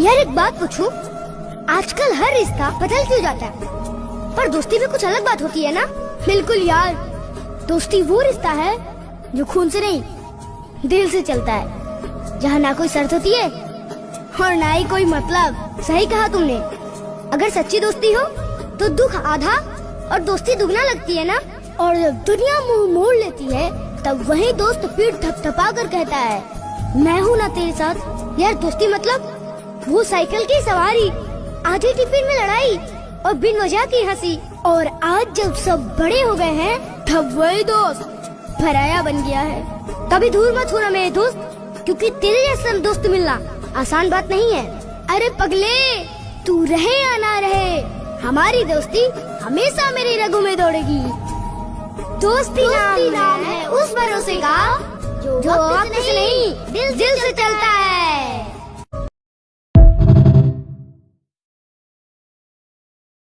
यार एक बात पूछूं, आजकल हर रिश्ता बदल क्यों जाता है, पर दोस्ती में कुछ अलग बात होती है ना? बिल्कुल यार, दोस्ती वो रिश्ता है जो खून से नहीं दिल से चलता है, जहाँ ना कोई शर्त होती है और ना ही कोई मतलब। सही कहा तुमने। अगर सच्ची दोस्ती हो तो दुख आधा और दोस्ती दुगना लगती है ना। और जब दुनिया मुंह मोड़ लेती है तब वही दोस्त पीठ थपथपा कर कहता है मैं हूँ ना तेरे साथ। यार दोस्ती मतलब वो साइकिल की सवारी, आधी टिफिन में लड़ाई और बिन वजह की हंसी। और आज जब सब बड़े हो गए हैं तब वही दोस्त पराया बन गया है। कभी दूर मत होना मेरे दोस्त, क्योंकि तेरे जैसा दोस्त मिलना आसान बात नहीं है। अरे पगले, तू रहे या ना रहे, हमारी दोस्ती हमेशा मेरी रगों में दौड़ेगी। दोस्ती नाम है उस भरोसे का जो वक्त से नहीं दिल से चलता है।